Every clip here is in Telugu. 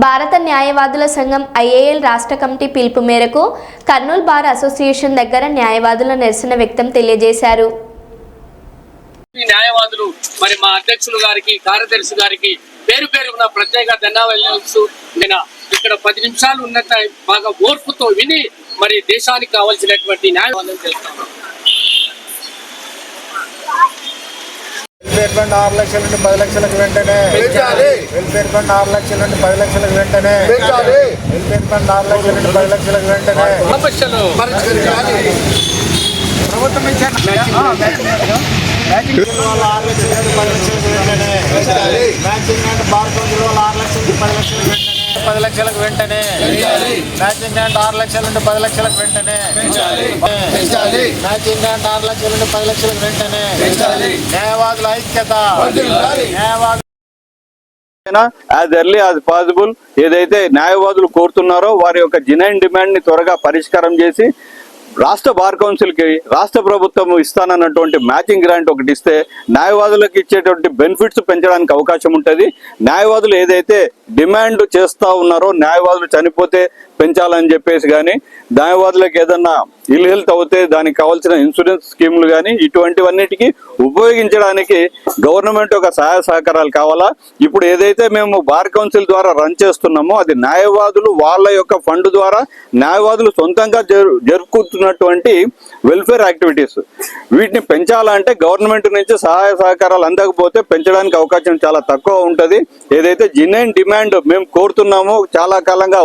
భారత న్యాయవాదుల సంఘం ఐఏఎల్ రాష్ట్ర కమిటీ పిలుపు మేరకు కర్నూలు బార్ అసోసియేషన్ దగ్గర న్యాయవాదుల నిరసన వ్యక్తం తెలియజేశారు. న్యాయవాదులు మరి మా అధ్యక్షులు గారికి కార్యదర్శి గారికి పేరు పేరున ప్రత్యేక ధన్యవాదాలు. నేను ఇక్కడ 10 నిమిషాలు ఉన్నంత బాగా ఓర్పుతో విని మరి దేశానికి కావాల్సినటువంటి న్యాయవాదం చేస్తాను. 6 లక్షల నుండి 10 లక్షలకు వెంటనే వెల్ఫేర్ ఫండ్ 6 లక్షల నుండి 10 లక్షలకు వెంటనే వెల్ఫేర్ ఫండ్ 6 లక్షల నుండి 10 లక్షలకు వెంటనే సమస్యలు ప్రభుత్వం మ్యాచింగ్ 6 లక్షల నుండి 10 లక్షలకు వెంటనే మ్యాచింగ్ అండ్ బార్ కౌన్సిల్ 6 లక్షల నుండి 10 లక్షలకు వెంటనే 10 లక్షలకు వెంటనే మ్యాచింగ్ అండ్ 6 లక్షల నుండి 10 లక్షలకు వెంటనే మ్యాచింగ్ అండ్ 6 లక్షల నుండి 10 లక్షలకు వెంటనే న్యాయవాదుల ఐక్యత యాజ్ ఎర్లీ యాజ్ పాసిబుల్ ఏదైతే న్యాయవాదులు కోరుతున్నారో వారి యొక్క జెన్యూన్ డిమాండ్ ని త్వరగా పరిష్కారం చేసి రాష్ట్ర బార్ కౌన్సిల్ కి రాష్ట్ర ప్రభుత్వం ఇస్తానన్నటువంటి మ్యాచింగ్ గ్రాంట్ ఒకటి ఇస్తే న్యాయవాదులకు ఇచ్చేటువంటి బెనిఫిట్స్ పెంచడానికి అవకాశం ఉంటుంది. న్యాయవాదులు ఏదైతే డిమాండ్ చేస్తా ఉన్నారో న్యాయవాదులు చనిపోతే పెంచాలని చెప్పేసి కానీ న్యాయవాదులకు ఏదన్నా ఇల్ హెల్త్ అవుతే దానికి కావాల్సిన ఇన్సూరెన్స్ స్కీములు కానీ ఇటువంటివన్నిటికీ ఉపయోగించడానికి గవర్నమెంట్ ఒక సహాయ సహకారాలు కావాలా. ఇప్పుడు ఏదైతే మేము బార్ కౌన్సిల్ ద్వారా రన్ చేస్తున్నామో అది న్యాయవాదులు వాళ్ళ యొక్క ఫండ్ ద్వారా న్యాయవాదులు సొంతంగా జరుపుకుంటున్నటువంటి వెల్ఫేర్ యాక్టివిటీస్ వీటిని పెంచాలంటే గవర్నమెంట్ నుంచి సహాయ సహకారాలు అందకపోతే పెంచడానికి అవకాశం చాలా తక్కువ ఉంటుంది. ఏదైతే జెన్యూన్ డిమాండ్ మేము కోరుతున్నామో చాలా కాలంగా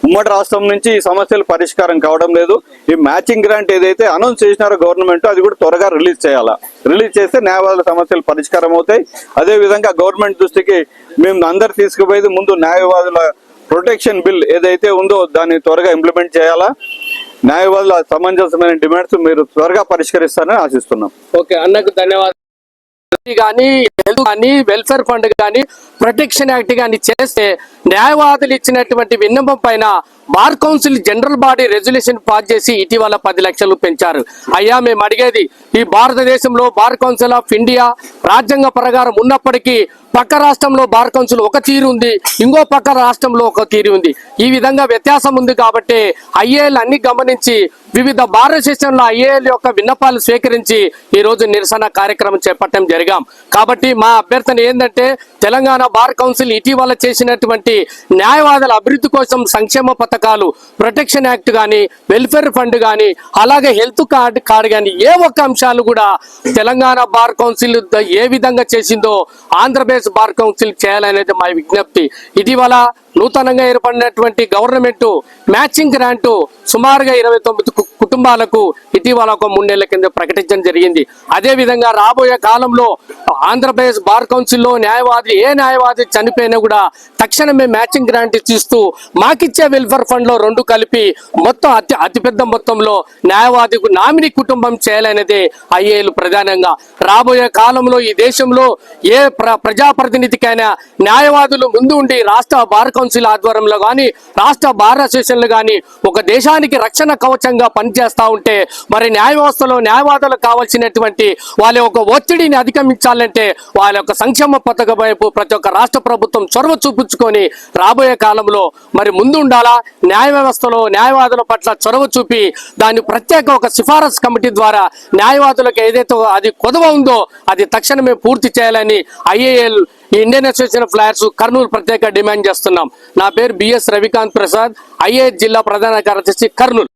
ఉమ్మడి రాష్ట్రం నుంచి ఈ సమస్యలు పరిష్కారం కావడం లేదు. ఈ మ్యాచింగ్ గ్రాంట్ ఏదైతే అనౌన్స్ చేసినారో గవర్నమెంట్ అది కూడా త్వరగా రిలీజ్ చేయాలా. రిలీజ్ చేస్తే న్యాయవాదుల సమస్యలు పరిష్కారం అవుతాయి. అదే విధంగా గవర్నమెంట్ దృష్టికి మేము అందరు తీసుకుపోయేది ముందు న్యాయవాదుల ప్రొటెక్షన్ బిల్ ఏదైతే ఉందో దాన్ని త్వరగా ఇంప్లిమెంట్ చేయాలా. న్యాయవాదుల సమంజసమైన డిమాండ్స్ మీరు త్వరగా పరిష్కరిస్తారని ఆశిస్తున్నాం. ఓకే, అన్నకు ధన్యవాదాలు. కానీ హెల్త్ కానీ వెల్ఫేర్ ఫండ్ కానీ ప్రొటెక్షన్ యాక్ట్ కానీ చేస్తే న్యాయవాదులు ఇచ్చినటువంటి విన్నపం పైన bar council general body resolution pass చేసి ఇటీవల 10 లక్షలు పెంచారు. అయ్యా మేము అడిగేది ఈ భారతదేశంలో బార్ కౌన్సిల్ ఆఫ్ ఇండియా రాజ్యాంగ ప్రకారం ఉన్నప్పటికీ పక్క రాష్ట్రంలో బార్ కౌన్సిల్ ఒక తీరు ఉంది, ఇంకో పక్క రాష్ట్రంలో ఒక తీరు ఉంది. ఈ విధంగా వ్యత్యాసం ఉంది కాబట్టి ఐఏఎల్ అన్ని గమనించి వివిధ బార్ అసోసియేషన్ల ఐఏఎల్ యొక్క విన్నపాలు స్వీకరించి ఈ రోజు నిరసన కార్యక్రమం చేపట్టడం జరిగాం. కాబట్టి మా అభ్యర్థన ఏంటంటే తెలంగాణ బార్ కౌన్సిల్ ఇటీవల చేసినటువంటి న్యాయవాదుల అభివృద్ధి కోసం సంక్షేమ పథకాలు ప్రొటెక్షన్ యాక్ట్ కానీ వెల్ఫేర్ ఫండ్ కానీ అలాగే హెల్త్ కార్డు కానీ ఏ ఒక్క అంశాలు కూడా తెలంగాణ బార్ కౌన్సిల్ ఏ విధంగా చేసిందో ఆంధ్రప్రదేశ్ బార్ కౌన్సిల్ చేయాలనేది మా విజ్ఞప్తి. ఇటీవల నూతనంగా ఏర్పడినటువంటి గవర్నమెంట్ మ్యాచింగ్ గ్రాంట్ సుమారుగా 29 కుటుంబాలకు ఇటీవల ఒక 3 నెలల కింద ప్రకటించడం జరిగింది. అదే విధంగా రాబోయే కాలంలో ఆంధ్రప్రదేశ్ బార్ కౌన్సిల్లో ఏ న్యాయవాది చనిపోయినా కూడా తక్షణమే మ్యాచింగ్ గ్రాంట్ ఇస్తూ మాకిచ్చే వెల్ఫేర్ ఫండ్ లో 2 కలిపి మొత్తం అతిపెద్ద మొత్తంలో న్యాయవాది నామినీ కుటుంబం చేయాలనేదే ఐఏఎల్ ప్రధానంగా. రాబోయే కాలంలో ఈ దేశంలో ఏ ప్రజాప్రతినిధికైనా న్యాయవాదులు ముందు ఉండి రాష్ట్ర బార్ కౌన్సిల్ ఆధ్వర్యంలో కానీ రాష్ట్ర బార్ అసోసియేషన్లు కానీ ఒక దేశానికి రక్షణ కవచంగా పనిచేస్తా ఉంటే మరి న్యాయ వ్యవస్థలో న్యాయవాదులకు కావాల్సినటువంటి వాళ్ళ యొక్క ఒత్తిడిని అధిగమించాలంటే వాళ్ళ యొక్క సంక్షేమ పథకం వైపు ప్రతి ఒక్క రాష్ట్ర ప్రభుత్వం చొరవ చూపించుకొని రాబోయే కాలంలో మరి ముందు ఉండాలా. న్యాయ వ్యవస్థలో న్యాయవాదుల పట్ల చొరవ చూపి దాన్ని ప్రత్యేక ఒక సిఫారసు కమిటీ ద్వారా న్యాయవాదులకు ఏదైతే అది కొదవ ఉందో అది తక్షణమే పూర్తి చేయాలని IAL Indian association of lawyers Kurnool ప్రత్యేక డిమాండ్ చేస్తున్నాం. నా పేరు బిఎస్ రవికాంత్ ప్రసాద్, ఐఏఎల్ జిల్లా ప్రధాన కార్యదర్శి కర్నూలు.